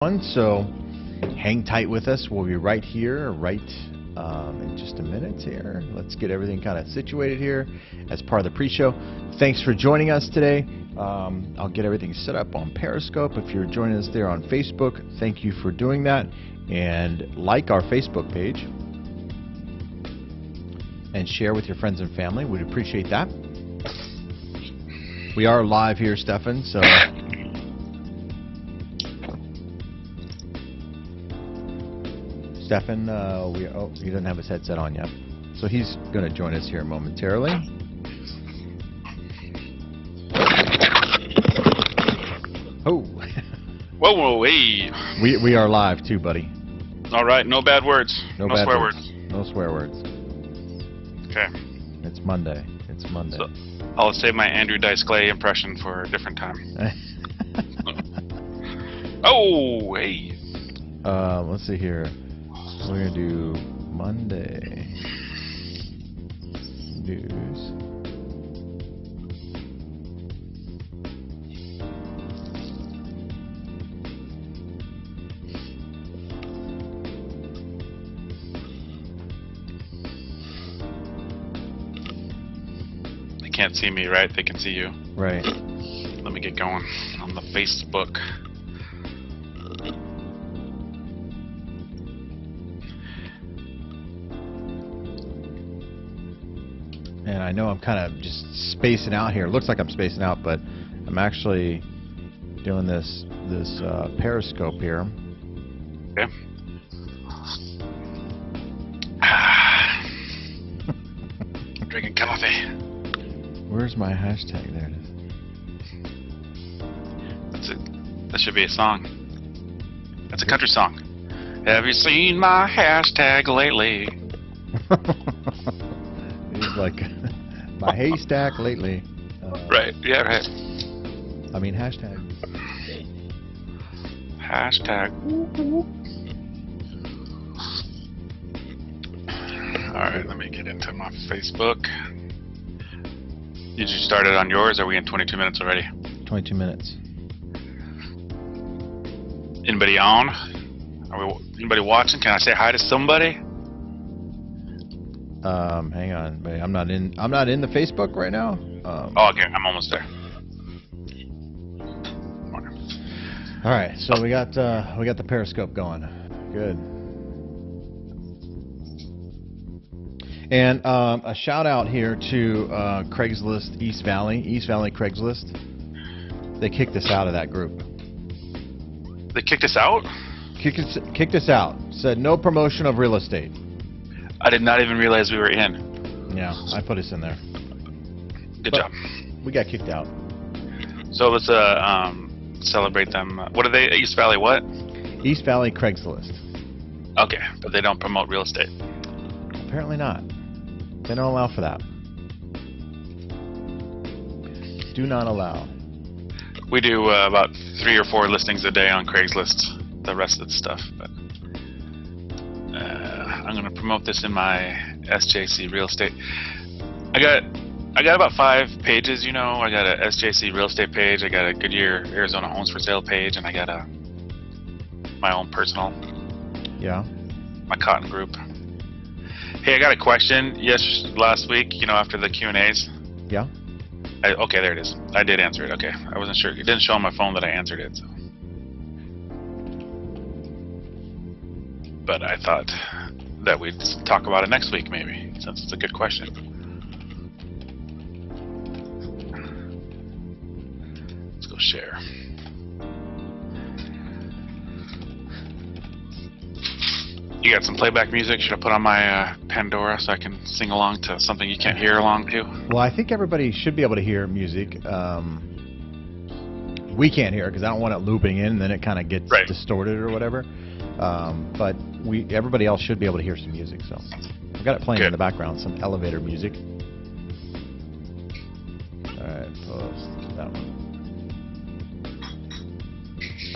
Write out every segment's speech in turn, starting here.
So hang tight with us. We'll be right here, in just a minute here. Let's get everything kind of situated here as part of the pre-show. Thanks for joining us today. I'll get everything set up on Periscope. If you're joining us there on Facebook, thank you for doing that. And like our Facebook page and share with your friends and family. We'd appreciate that. We are live here, Stefan, so Stefan, he doesn't have his headset on yet, so he's going to join us here momentarily. Oh, whoa, hey! We are live too, buddy. All right, no bad words. No bad swear words. No swear words. Okay. It's Monday. It's Monday. So I'll save my Andrew Dice Clay impression for a different time. Oh, hey. Let's see here. We're gonna do Monday news. They can't see me, right? They can see you. Right. Let me get going on the Facebook. And I know I'm kind of just spacing out here. It looks like I'm spacing out, but I'm actually doing this Periscope here. Okay. I'm drinking coffee. Where's my hashtag? There it is. That's it. That should be a song. That's a country song. Have you seen my hashtag lately? He's like, my haystack lately. Right, yeah, right. I mean, hashtag. Hashtag. Alright, let me get into my Facebook. Did you start it on yours? Are we in 22 minutes already? 22 minutes. Anybody on? Anybody watching? Can I say hi to somebody? Hang on, buddy. I'm not in the Facebook right now. Oh, okay, I'm almost there. All right, so we got the Periscope going. Good. And a shout out here to Craigslist East Valley Craigslist. They kicked us out of that group. They kicked us out? Kicked us out. Said no promotion of real estate. I did not even realize we were in. Yeah, I put us in there. Good job. We got kicked out. So let's celebrate them. What are they? East Valley what? East Valley Craigslist. Okay, but they don't promote real estate. Apparently not. They don't allow for that. Do not allow. We do about 3 or 4 listings a day on Craigslist. The rest of the stuff, but I'm gonna promote this in my SJC real estate. I got about 5 pages, you know. I got a SJC real estate page. I got a Goodyear Arizona Homes for Sale page, and I got my own personal. Yeah. My cotton group. Hey, I got a question. Last week, you know, after the Q&As. Yeah. Okay, there it is. I did answer it. Okay, I wasn't sure. It didn't show on my phone that I answered it. So. But I thought that we'd talk about it next week, maybe, since it's a good question. Let's go share. You got some playback music? Should I put on my Pandora so I can sing along to something you can't hear along to? Well, I think everybody should be able to hear music. We can't hear it because I don't want it looping in, and then it kind of gets distorted or whatever. But everybody else should be able to hear some music. So I've got it playing in the background, some elevator music. All right, post that one.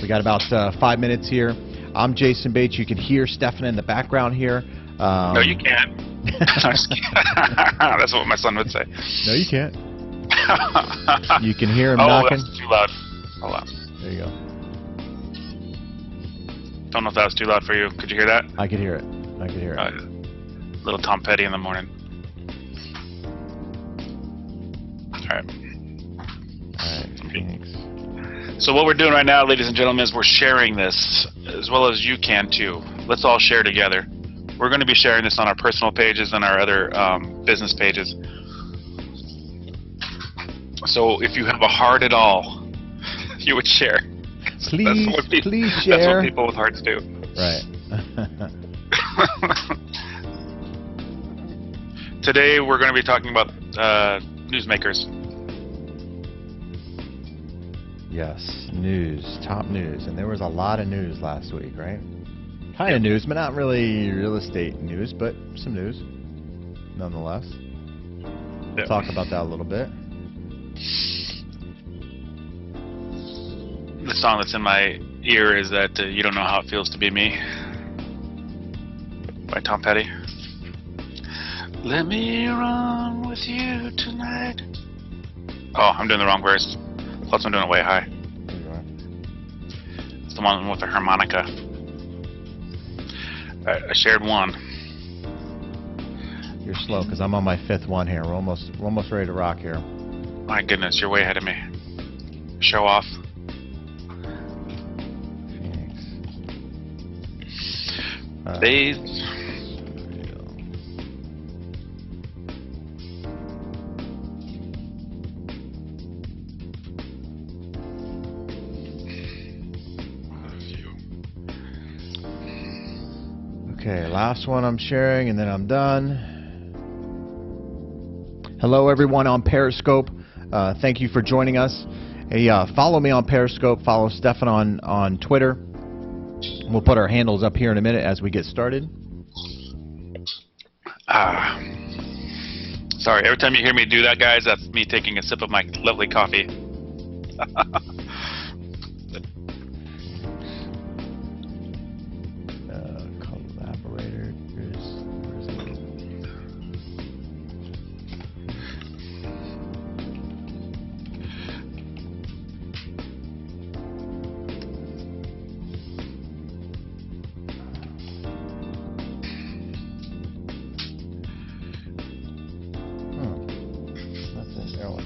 We got about 5 minutes here. I'm Jayson Bates. You can hear Stefan in the background here. No, you can't. That's what my son would say. No, you can't. You can hear him knocking. Oh, that's too loud. Hold on. There you go. Don't know if that was too loud for you. Could you hear that? I could hear it. I could hear it. Little Tom Petty in the morning. Alright. Alright, Phoenix. So what we're doing right now, ladies and gentlemen, is we're sharing this, as well as you can too. Let's all share together. We're going to be sharing this on our personal pages and our other business pages. So if you have a heart at all, you would share. Please, please share. That's what people with hearts do. Right. Today we're going to be talking about newsmakers. Yes, news, top news. And there was a lot of news last week, right? Kind of news, but not really real estate news, but some news nonetheless. We'll talk about that a little bit. The song that's in my ear is that You Don't Know How It Feels to Be Me by Tom Petty. Let me run with you tonight. Oh, I'm doing the wrong verse. Plus I'm doing it way high. There you are. It's the one with the harmonica. Alright, I shared one. You're slow because I'm on my 5th one here. We're almost ready to rock here. My goodness, you're way ahead of me. Show off. Phoenix. Okay, last one I'm sharing and then I'm done. Hello everyone on Periscope. Thank you for joining us. Hey, follow me on Periscope. Follow Stefan on Twitter. We'll put our handles up here in a minute as we get started. Sorry, every time you hear me do that, guys, that's me taking a sip of my lovely coffee. Collaborator. Where's it?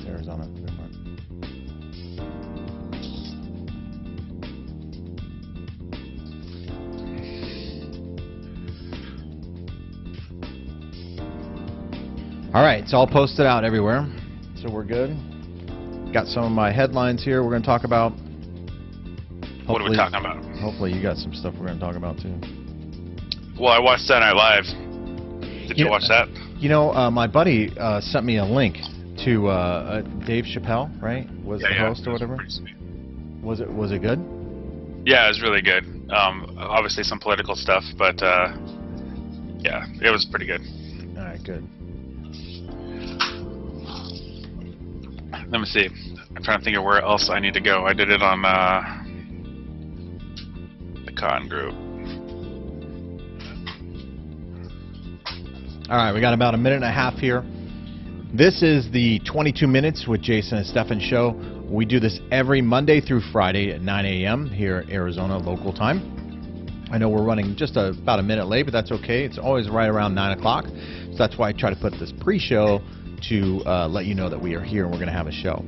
Arizona. All right, it's all posted out everywhere, so we're good. Got some of my headlines here we're going to talk about. What are we talking about? Hopefully you got some stuff we're going to talk about too. Well, I watched Saturday Night Live. Did you watch that? You know, my buddy sent me a link to Dave Chappelle, right? Was the host or whatever? Was it good? Yeah, it was really good. Obviously some political stuff, but yeah, it was pretty good. All right, good. Let me see. I'm trying to think of where else I need to go. I did it on the Con group. All right, we got about a minute and a half here. This is the 22 Minutes with Jayson and Stefan show. We do this every Monday through Friday at 9 a.m. here in Arizona local time. I know we're running just about a minute late, but that's okay. It's always right around 9 o'clock. So that's why I try to put this pre-show to let you know that we are here and we're going to have a show.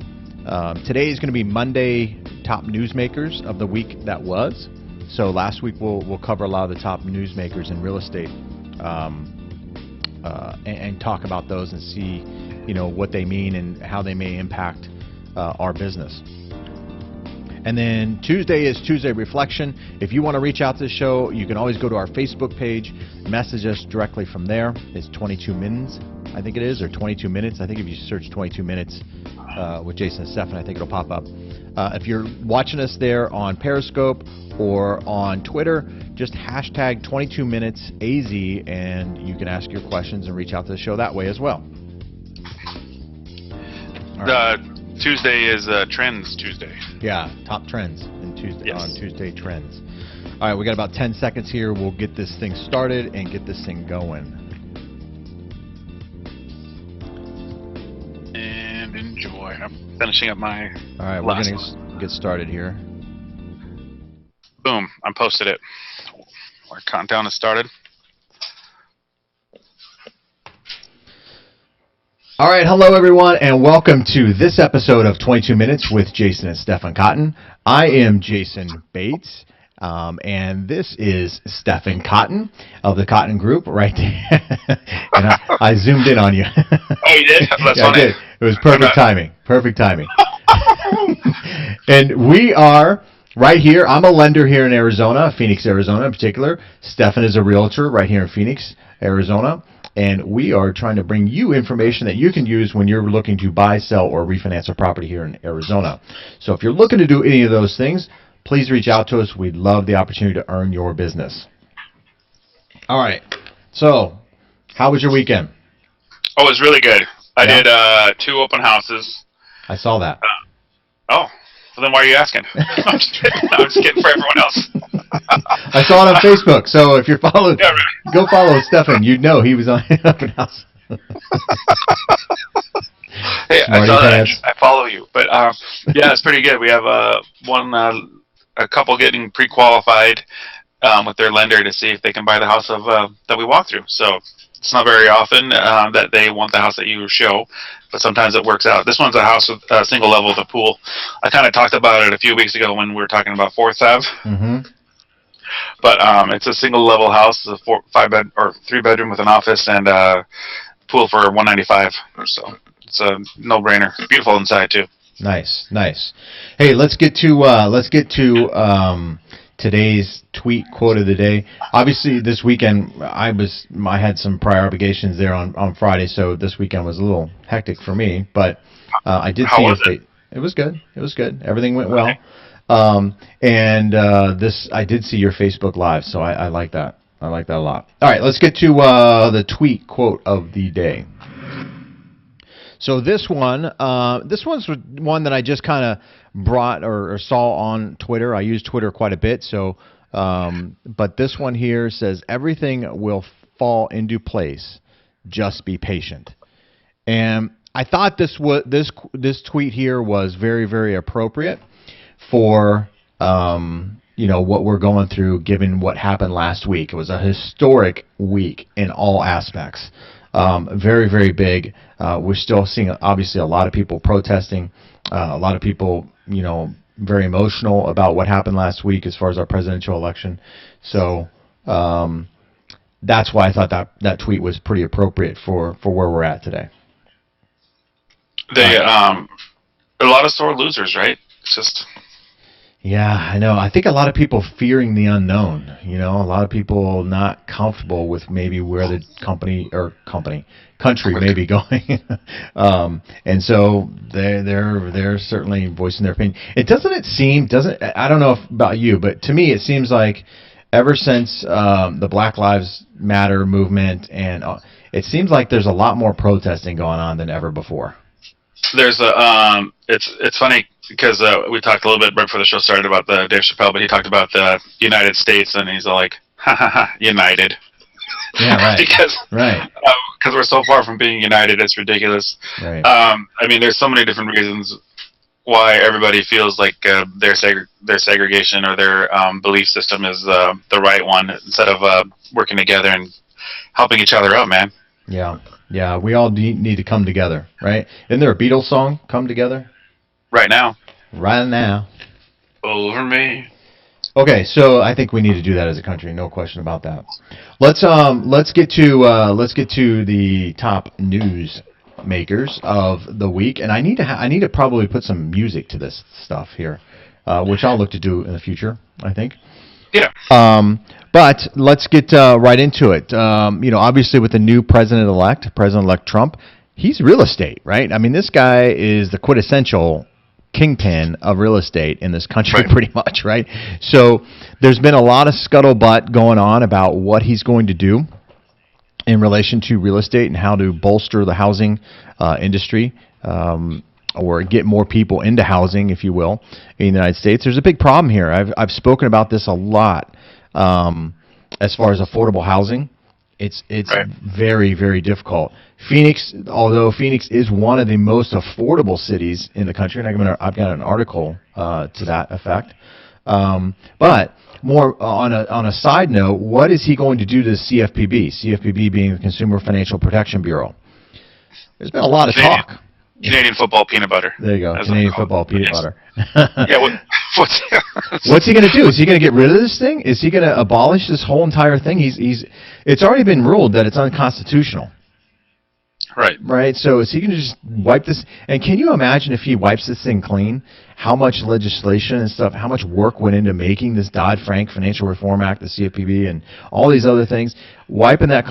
Today is going to be Monday top newsmakers of the week that was. So last week we'll cover a lot of the top newsmakers in real estate and talk about those and see, you know, what they mean and how they may impact our business. And then Tuesday is Tuesday Reflection. If you want to reach out to the show, you can always go to our Facebook page, message us directly from there. It's 22 Minutes, I think it is, or 22 Minutes. I think if you search 22 Minutes with Jayson and Stefan, I think it'll pop up. If you're watching us there on Periscope or on Twitter, just hashtag 22 Minutes AZ, and you can ask your questions and reach out to the show that way as well. All right. Tuesday is Trends Tuesday. Yeah, top trends in Tuesday, yes. On Tuesday Trends. All right, we got about 10 seconds here. We'll get this thing started and get this thing going. And enjoy. I'm finishing up my All right, we're going to get started here. Boom, I posted it. Our countdown has started. All right, hello everyone, and welcome to this episode of 22 Minutes with Jayson and Stefan Cotton. I am Jayson Bates, and this is Stefan Cotton of the Cotton Group, right there. And I zoomed in on you. Oh, you did? That's Yeah, funny. I did. It was perfect timing. Perfect timing. And we are right here. I'm a lender here in Arizona, Phoenix, Arizona in particular. Stefan is a realtor right here in Phoenix, Arizona. And we are trying to bring you information that you can use when you're looking to buy, sell, or refinance a property here in Arizona. So if you're looking to do any of those things, please reach out to us. We'd love the opportunity to earn your business. All right. So how was your weekend? Oh, it was really good. I Yeah? did 2 open houses. I saw that. Oh, well then why are you asking? I'm just kidding. I'm just kidding for everyone else. I saw it on Facebook. So if you're following, Yeah, right. go follow Stefan. You'd know he was on open house. Hey, I Smarty saw that. pants. I follow you. But yeah, it's pretty good. We have a couple getting pre-qualified with their lender to see if they can buy the house of that we walk through. So it's not very often that they want the house that you show, but sometimes it works out. This one's a house with a single level with a pool. I kind of talked about it a few weeks ago when we were talking about 4th Ave. Mm-hmm. But it's a single level house, a 3-bedroom with an office and a pool for $195. So it's a no-brainer. Beautiful inside too. Nice, nice. Hey, let's get to today's tweet quote of the day. Obviously, this weekend I had some prior obligations there on Friday, so this weekend was a little hectic for me. But I did How see was your it? It was good. It was good. Everything went Okay. well. I did see your Facebook Live, so I like that. I like that a lot. All right, let's get to the tweet quote of the day. So this one's one that I just kind of brought or saw on Twitter. I use Twitter quite a bit, so but this one here says everything will fall into place. Just be patient. And I thought this tweet here was very, very appropriate for what we're going through, given what happened last week. It was a historic week in all aspects. Very, very big. We're still seeing, obviously, a lot of people protesting, a lot of people, very emotional about what happened last week as far as our presidential election. So that's why I thought that tweet was pretty appropriate for where we're at today. They a lot of sore losers, right? It's just. Yeah, I know. I think a lot of people fearing the unknown. A lot of people not comfortable with maybe where the country may be going, and so they're certainly voicing their opinion. I don't know about you, but to me it seems like ever since the Black Lives Matter movement, and it seems like there's a lot more protesting going on than ever before. There's it's funny because we talked a little bit right before the show started about the Dave Chappelle, but he talked about the United States, and he's all like, ha ha ha, united. Yeah, right. because Right. We're so far from being united, it's ridiculous. Right. I mean, there's so many different reasons why everybody feels like their segregation or their belief system is the right one instead of working together and helping each other out, man. Yeah. Yeah, we all need to come together, right? Isn't there a Beatles song, Come Together? Right now. Right now. Over me. Okay, so I think we need to do that as a country, no question about that. Let's get to the top news makers of the week, and I need to probably put some music to this stuff here, which I'll look to do in the future, I think. Yeah. But let's get right into it. Obviously with the new President-elect Trump, he's real estate, right? I mean, this guy is the quintessential kingpin of real estate in this country, Right. pretty much, right? So there's been a lot of scuttlebutt going on about what he's going to do in relation to real estate and how to bolster the housing industry, or get more people into housing, if you will, in the United States. There's a big problem here. I've spoken about this a lot as far as affordable housing. It's Right. very, very difficult. Phoenix, although Phoenix is one of the most affordable cities in the country, and I've got an article to that effect. But more on a side note, what is he going to do to the CFPB? CFPB being the Consumer Financial Protection Bureau. There's been a lot of talk. Canadian football peanut butter. There you go. Canadian football peanut butter. Yeah. What's he going to do? Is he going to get rid of this thing? Is he going to abolish this whole entire thing? It's already been ruled that it's unconstitutional. Right. So is he going to just wipe this? And can you imagine if he wipes this thing clean? How much legislation and stuff, how much work went into making this Dodd-Frank Financial Reform Act, the CFPB, and all these other things? Wiping that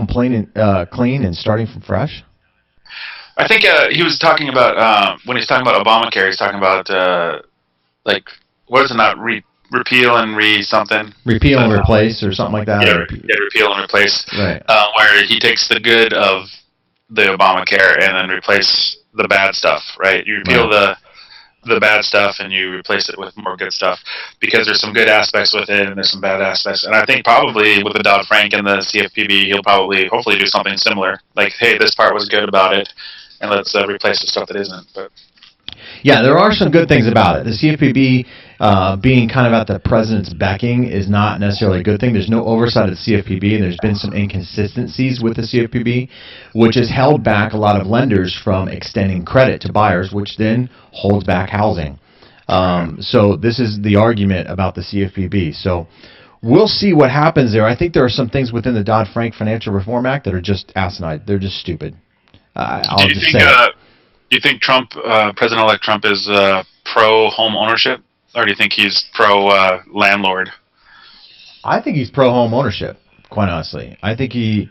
clean and starting from fresh? I think he was talking about, when he's talking about Obamacare, he's talking about, what is it, not repeal and something? Repeal and replace or something like that? Yeah, repeal and replace. Right. Where he takes the good of the Obamacare and then replace the bad stuff, right? You repeal the bad stuff and you replace it with more good stuff because there's some good aspects with it and there's some bad aspects. And I think probably with the Dodd-Frank and the CFPB, he'll hopefully do something similar. Like, hey, this part was good about it, and let's replace the stuff that isn't. But yeah, there are some good things about it. The CFPB being kind of at the president's backing is not necessarily a good thing. There's no oversight of the CFPB, and there's been some inconsistencies with the CFPB, which has held back a lot of lenders from extending credit to buyers, which then holds back housing. So this is the argument about the CFPB. So we'll see what happens there. I think there are some things within the Dodd-Frank Financial Reform Act that are just asinine. They're just stupid. I'll just say it. Do you think President-elect Trump is pro-home ownership, or do you think he's pro-landlord? I think he's pro-home ownership, quite honestly. I think he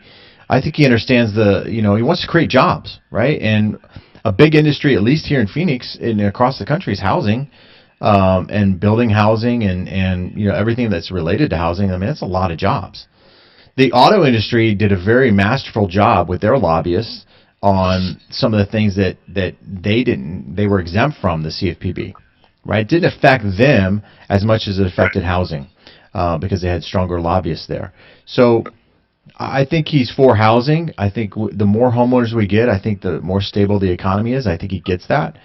understands he wants to create jobs, right? And a big industry, at least here in Phoenix and across the country, is housing, and building housing and everything that's related to housing. I mean, that's a lot of jobs. The auto industry did a very masterful job with their lobbyists on some of the things that they were exempt from the CFPB, right? It didn't affect them as much as it affected housing because they had stronger lobbyists there. So I think he's for housing. I think the more homeowners we get, I think the more stable the economy is. I think he gets that.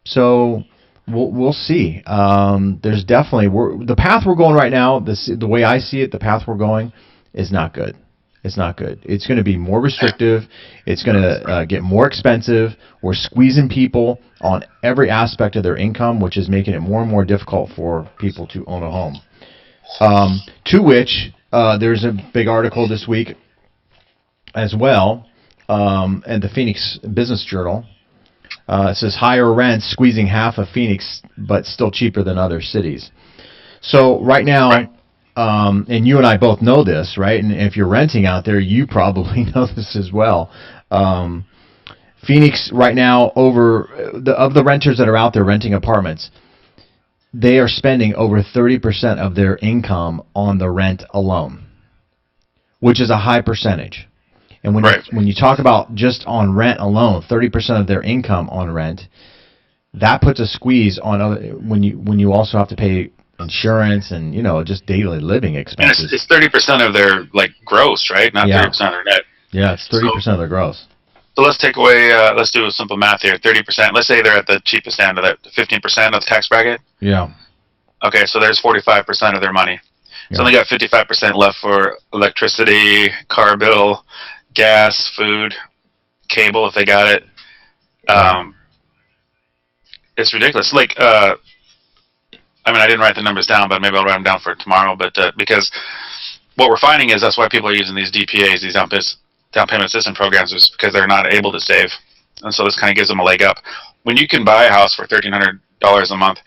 So we'll see. There's definitely the path we're going right now. The way I see it, the path we're going is not good. It's not good. It's going to be more restrictive. It's going to get more expensive. We're squeezing people on every aspect of their income, which is making it more and more difficult for people to own a home. To which there's a big article this week as well in the Phoenix Business Journal. It says higher rents squeezing half of Phoenix, but still cheaper than other cities. So right now, and you and I both know this, right? And if you're renting out there, you probably know this as well. Phoenix right now, of the renters that are out there renting apartments, they are spending over 30% of their income on the rent alone, which is a high percentage. And when you talk about just on rent alone, 30% of their income on rent, that puts a squeeze on when you also have to pay insurance and just daily living expenses. And it's 30% of their gross, right? Not 30% of their net. Yeah, it's 30% of their gross. So let's take away. Let's do a simple math here. 30%. Let's say they're at the cheapest end of that, 15% of the tax bracket. Yeah. Okay, so there's 45% of their money. So they got 55% left for electricity, car bill, gas, food, cable if they got it. It's ridiculous. I didn't write the numbers down, but maybe I'll write them down for tomorrow. But because what we're finding is that's why people are using these DPAs, these down payment assistance programs, is because they're not able to save, and so this kind of gives them a leg up. When you can buy a house for $1,300 a month,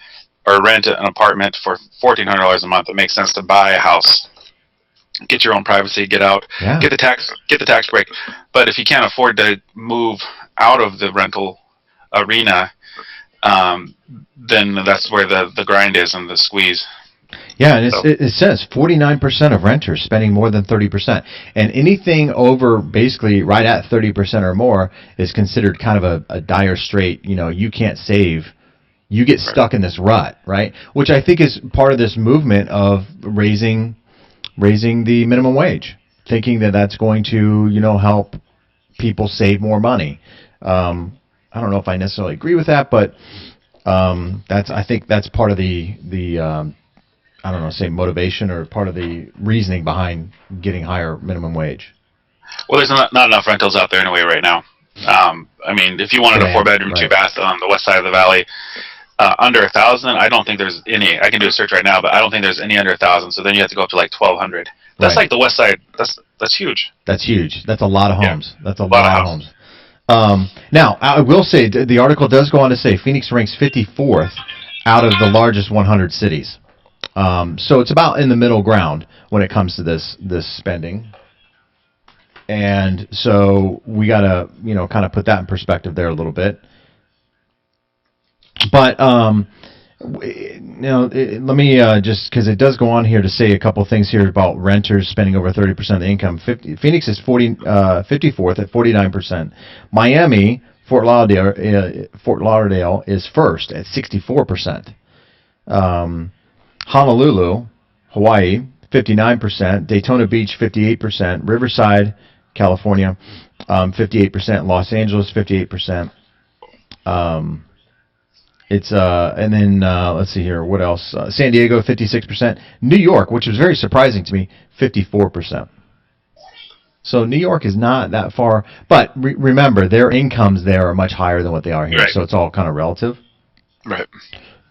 or rent an apartment for $1,400 a month, it makes sense to buy a house. Get your own privacy, get out, get the tax break. But if you can't afford to move out of the rental arena, then that's where the grind is and the squeeze. Yeah, and it says 49% of renters spending more than 30%. And anything over basically right at 30% or more is considered kind of a dire strait. You can't save. You get stuck in this rut, right? Which I think is part of this movement of raising the minimum wage, thinking that that's going to, help people save more money. I don't know if I necessarily agree with that, but I think that's part of the I don't know, say motivation or part of the reasoning behind getting higher minimum wage? Well, there's not enough rentals out there anyway right now. I mean, if you wanted a Today, 4-bedroom, right. 2-bath on the west side of the valley, under 1,000, I don't think there's any. I can do a search right now, but I don't think there's any under 1,000. So then you have to go up to like 1,200. That's Right. like the west side. That's huge. That's huge. That's a lot of Yeah, homes. That's a a lot of lot of houses. homes. Now, I will say the article does go on to say Phoenix ranks 54th out of the largest 100 cities. So it's about in the middle ground when it comes to this spending. And so we got to, kind of put that in perspective there a little bit. But let me just because it does go on here to say a couple things here about renters spending over 30% of the income. Phoenix is 54th at 49%. Miami, Fort Lauderdale is first at 64%. Honolulu, Hawaii, 59%. Daytona Beach, 58%. Riverside, California, 58%. Los Angeles, 58%. It's and then let's see here, what else? San Diego, 56%. New York, which was very surprising to me, 54%. So New York is not that far, but remember their incomes there are much higher than what they are here, Right. so it's all kind of relative. Right.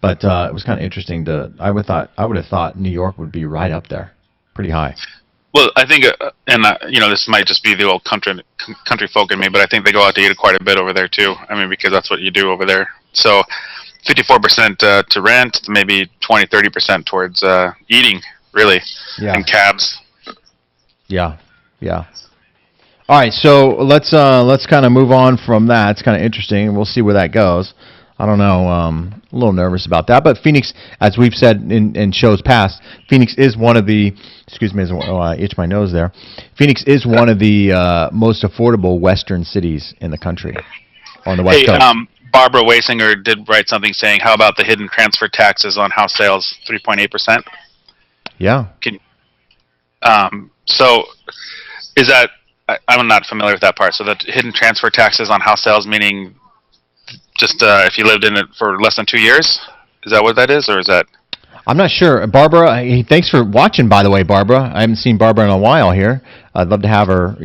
But it was kind of interesting I would have thought New York would be right up there, pretty high. Well, I think, and this might just be the old country folk in me, but I think they go out to eat quite a bit over there too. I mean, because that's what you do over there. So, 54% to rent, maybe 20-30% towards eating, really, Yeah. and cabs. Yeah. Yeah. All right, so let's kind of move on from that. It's kind of interesting. We'll see where that goes. I don't know. A little nervous about that. But Phoenix, as we've said in shows past, Phoenix is one of the. Excuse me, I itch my nose there. Phoenix is one of the most affordable Western cities in the country on the West Coast. Barbara Wasinger did write something saying, "How about the hidden transfer taxes on house sales, 3.8%?" Yeah. So, is that? I'm not familiar with that part. So, the hidden transfer taxes on house sales, meaning just if you lived in it for less than 2 years, is that what that is, or is that? I'm not sure. Barbara, hey, thanks for watching, by the way, Barbara. I haven't seen Barbara in a while here. I'd love to have her,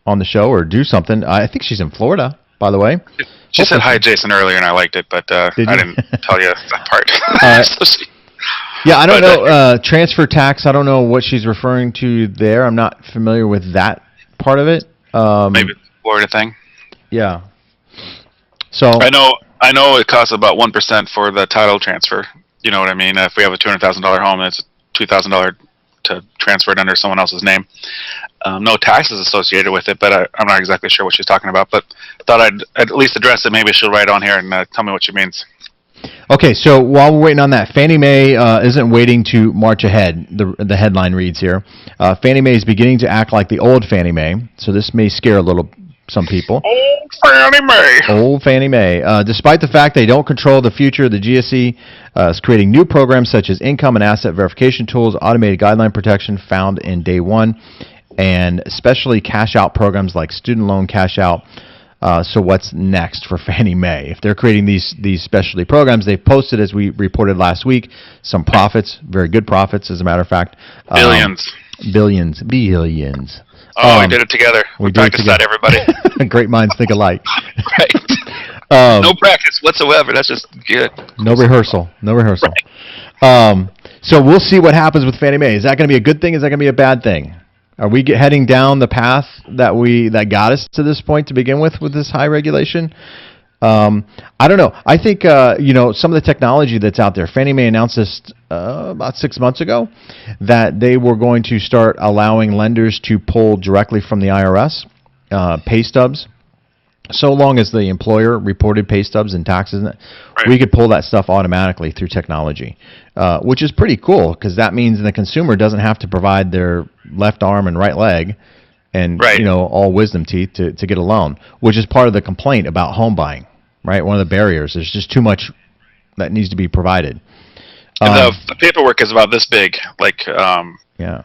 on the show or do something. I think she's in Florida, by the way. She said hi, Jayson, earlier, and I liked it, but I didn't tell you that part. Yeah, I don't know. Transfer tax, I don't know what she's referring to there. I'm not familiar with that part of it. Maybe it's a Florida thing. Yeah. So I know it costs about 1% for the title transfer. You know what I mean? If we have a $200,000 home, it's $2,000 to transfer it under someone else's name. No taxes associated with it, but I'm not exactly sure what she's talking about. But I thought I'd at least address it. Maybe she'll write on here and tell me what she means. Okay, so while we're waiting on that, Fannie Mae isn't waiting to march ahead. The headline reads here: Fannie Mae is beginning to act like the old Fannie Mae. So this may scare some people. Old Fannie Mae. Old Fannie Mae. Despite the fact they don't control the future, the GSE is creating new programs such as income and asset verification tools, automated guideline protection found in day one, and especially cash out programs like student loan cash out. So what's next for Fannie Mae? If they're creating these specialty programs, they've posted, as we reported last week, some profits, very good profits, as a matter of fact. Billions. Billions. Oh, we did it together. We practiced that, everybody. Great minds think alike. Right. No practice whatsoever. That's just good. No rehearsal. Right. So we'll see what happens with Fannie Mae. Is that going to be a good thing? Is that going to be a bad thing? Are we heading down the path that got us to this point to begin with this high regulation? I don't know. I think some of the technology that's out there. Fannie Mae announced this about 6 months ago that they were going to start allowing lenders to pull directly from the IRS pay stubs. So long as the employer reported pay stubs and taxes, right, we could pull that stuff automatically through technology, which is pretty cool because that means the consumer doesn't have to provide their left arm and right leg and all wisdom teeth to get a loan, which is part of the complaint about home buying, right? One of the barriers. There's just too much that needs to be provided. And the paperwork is about this big. Like yeah.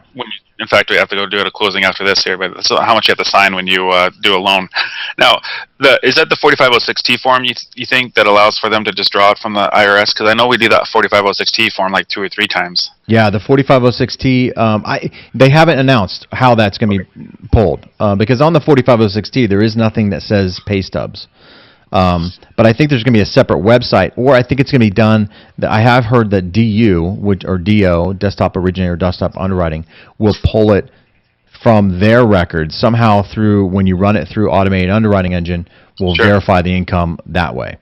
In fact, we have to go do a closing after this here, but that's how much you have to sign when you do a loan. Now, is that the 4506T form you think that allows for them to just draw it from the IRS? Because I know we do that 4506T form like 2 or 3 times. Yeah, the 4506T. They haven't announced how that's going to be pulled because on the 4506T there is nothing that says pay stubs. But I think there's going to be a separate website, or I think it's going to be done. I have heard that DU, or DO, Desktop Originator, Desktop Underwriting, will pull it from their records somehow through when you run it through automated underwriting engine, will verify the income that way.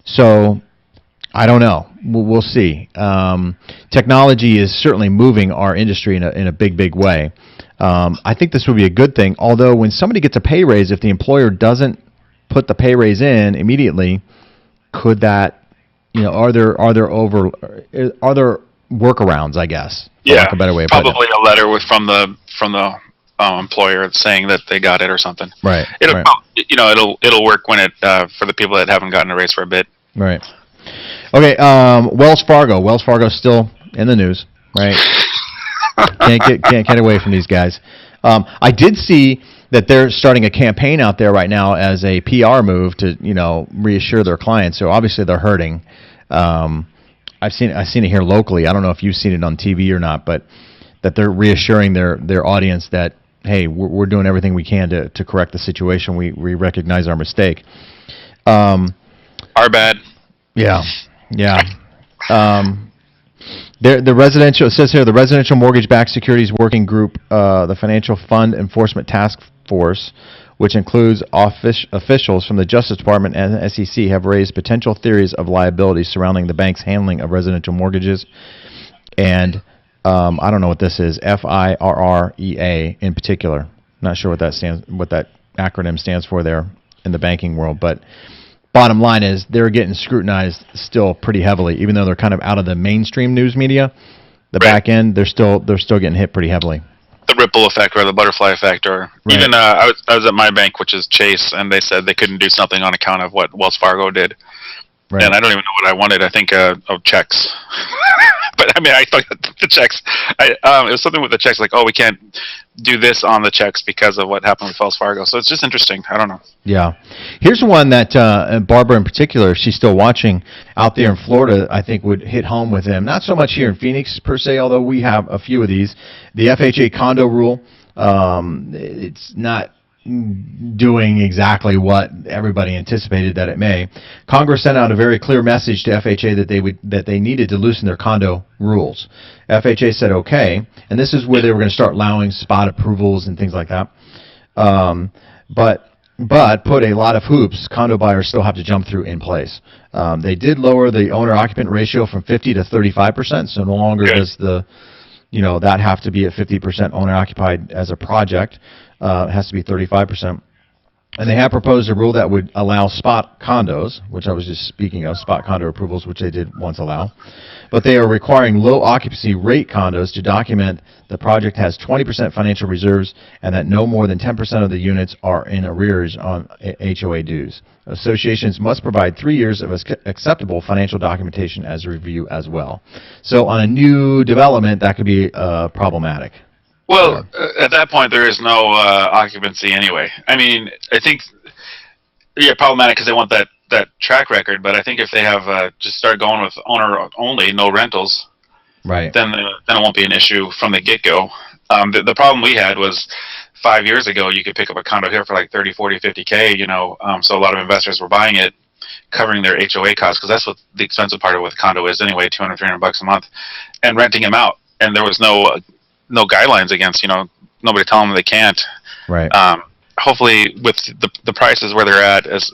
So I don't know. We'll see. Technology is certainly moving our industry in a big way. I think this would be a good thing. Although when somebody gets a pay raise, if the employer doesn't put the pay raise in immediately, could that, are there workarounds, I guess, for lack of a better way of putting it. Probably a letter from the employer saying that they got it or something. Right. It'll work when it for the people that haven't gotten a raise for a bit. Right. Okay. Wells Fargo's still in the news, right? can't get away from these guys. I did see that they're starting a campaign out there right now as a PR move to, reassure their clients. So obviously they're hurting. I've seen it here locally. I don't know if you've seen it on TV or not, but that they're reassuring their audience that, hey, we're doing everything we can to correct the situation. We recognize our mistake. Our bad. Yeah. The residential, it says here, the Residential Mortgage-Backed Securities Working Group, the Financial Fund Enforcement Task Force, which includes officials from the Justice Department and the SEC, have raised potential theories of liability surrounding the bank's handling of residential mortgages. And I don't know what this is, FIRREA in particular. Not sure what that acronym stands for there in the banking world, but bottom line is they're getting scrutinized still pretty heavily, even though they're kind of out of the mainstream news media. The back end, they're still getting hit pretty heavily. The ripple effect or the butterfly effect, or even I was at my bank, which is Chase, and they said they couldn't do something on account of what Wells Fargo did. Right. And I don't even know what I wanted. I think of checks. But I mean, I thought the checks. It was something with the checks, like, oh, we can't do this on the checks because of what happened with Wells Fargo. So it's just interesting. I don't know. Yeah. Here's one that Barbara in particular, if she's still watching out there in Florida, I think would hit home with them. Not so much here in Phoenix per se, although we have a few of these. The FHA condo rule. It's not doing exactly what everybody anticipated that it may. Congress sent out a very clear message to FHA that they needed to loosen their condo rules. FHA said okay, and this is where they were going to start allowing spot approvals and things like that. But put a lot of hoops condo buyers still have to jump through in place. They did lower the owner-occupant ratio from 50 to 35%, so no longer does that have to be at 50% owner-occupied as a project. It has to be 35%. And they have proposed a rule that would allow spot condos, which I was just speaking of, spot condo approvals, which they did once allow. But they are requiring low occupancy rate condos to document the project has 20% financial reserves and that no more than 10% of the units are in arrears on HOA dues. Associations must provide 3 years of acceptable financial documentation as a review as well. So on a new development, that could be problematic. Well, at that point, there is no occupancy anyway. I mean, I think, problematic because they want that track record. But I think if they have just start going with owner only, no rentals, right? Then it won't be an issue from the get-go. The problem we had was 5 years ago, you could pick up a condo here for like 30, 40, 50K. So a lot of investors were buying it, covering their HOA costs, because that's what the expensive part of what the condo is anyway, $200, $300 a month, and renting them out. And there was no guidelines against, nobody telling them they can't. Right. Hopefully, with the prices where they're at, as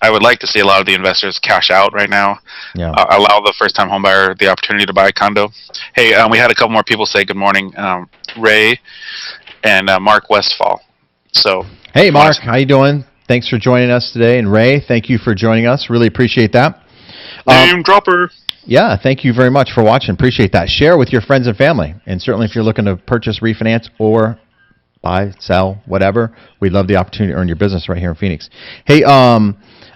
I would like to see a lot of the investors cash out right now. Yeah. Allow the first-time home buyer the opportunity to buy a condo. Hey, we had a couple more people say good morning. Ray and Mark Westfall. So. Hey, Mark, how you doing? Thanks for joining us today, and Ray, thank you for joining us. Really appreciate that. Name dropper. Yeah, thank you very much for watching. Appreciate that. Share with your friends and family. And certainly if you're looking to purchase, refinance, or buy, sell, whatever, we'd love the opportunity to earn your business right here in Phoenix. Hey,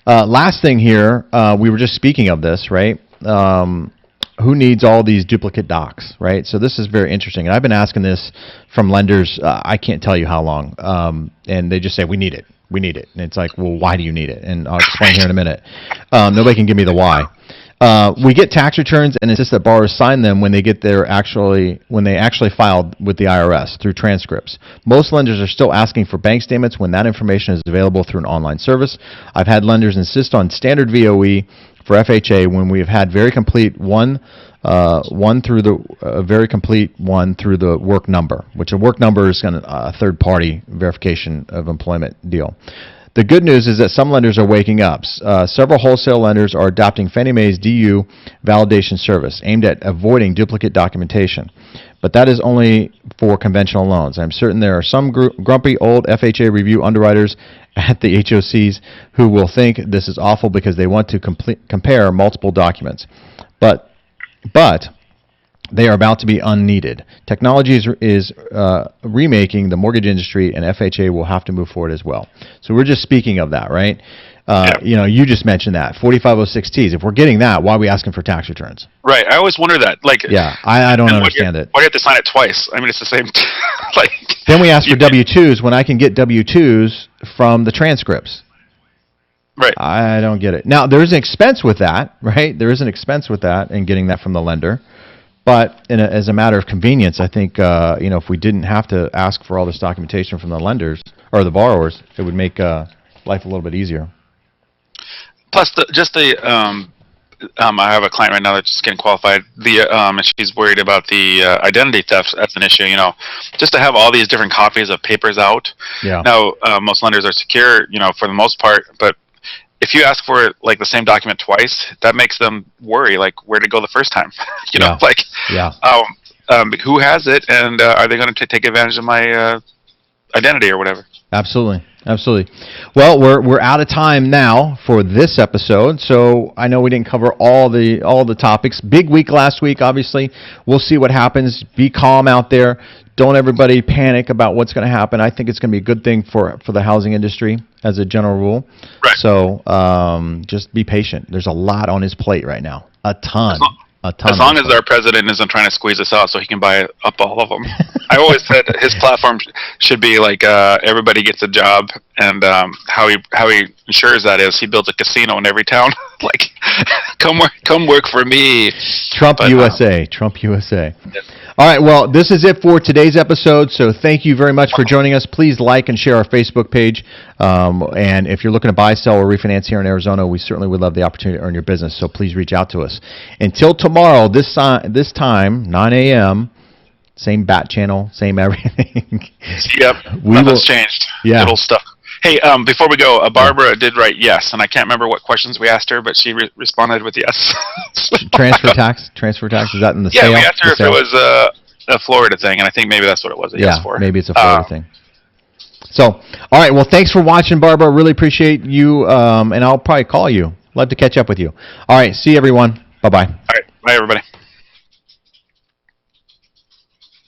last thing here, we were just speaking of this, right? who needs all these duplicate docs, right? So this is very interesting. And I've been asking this from lenders, I can't tell you how long, and they just say, we need it. We need it. And it's like, well, why do you need it? And I'll explain here in a minute. Nobody can give me the why. We get tax returns and insist that borrowers sign them when they actually filed with the IRS through transcripts. Most lenders are still asking for bank statements when that information is available through an online service. I've had lenders insist on standard VOE for FHA when we have had very complete one through the work number, which a work number is a third-party verification of employment deal. The good news is that some lenders are waking up. Several wholesale lenders are adopting Fannie Mae's DU validation service aimed at avoiding duplicate documentation. But that is only for conventional loans. I'm certain there are some grumpy old FHA review underwriters at the HOCs who will think this is awful because they want to compare multiple documents. But they are about to be unneeded. Technology is remaking the mortgage industry, and FHA will have to move forward as well. So we're just speaking of that, right? You just mentioned that 4506Ts. If we're getting that, why are we asking for tax returns? Right. I always wonder that. I don't understand it. Why do you have to sign it twice? I mean, it's the same. Then we ask for W-2s when I can get W-2s from the transcripts. Right. I don't get it. Now, there is an expense with that, right? There is an expense with that and getting that from the lender. But as a matter of convenience, I think if we didn't have to ask for all this documentation from the lenders or the borrowers, it would make life a little bit easier. Plus, I have a client right now that's just getting qualified. And she's worried about the identity theft. That's an issue. Just to have all these different copies of papers out. Yeah. Now, most lenders are secure, for the most part, but if you ask for the same document twice, that makes them worry, where to go the first time. Who has it, and are they going to take advantage of my identity or whatever? Absolutely. Well, we're out of time now for this episode, so I know we didn't cover all the topics. Big week last week, obviously. We'll see what happens. Be calm out there. Don't everybody panic about what's going to happen. I think it's going to be a good thing for the housing industry as a general rule. Right. So just be patient. There's a lot on his plate right now. A ton. As long as our president isn't trying to squeeze us out so he can buy up all of them. I always said his platform should be everybody gets a job, and how he ensures that is he builds a casino in every town. Come work for me. Trump USA. Yeah. All right, well, this is it for today's episode, so thank you very much for joining us. Please like and share our Facebook page, and if you're looking to buy, sell, or refinance here in Arizona, we certainly would love the opportunity to earn your business, so please reach out to us. Until tomorrow, this time, 9 a.m., same bat channel, same everything. Yep, nothing's changed. Yeah. Good old stuff. Hey, before we go, Barbara did write yes, and I can't remember what questions we asked her, but she responded with yes. Transfer tax? Is that in the sale? Yeah, we asked her if it was a Florida thing, and I think maybe that's what it was. Yes for. Maybe it's a Florida thing. So, all right, well, thanks for watching, Barbara. Really appreciate you, and I'll probably call you. Love to catch up with you. All right, see you, everyone. Bye-bye. All right, bye, everybody.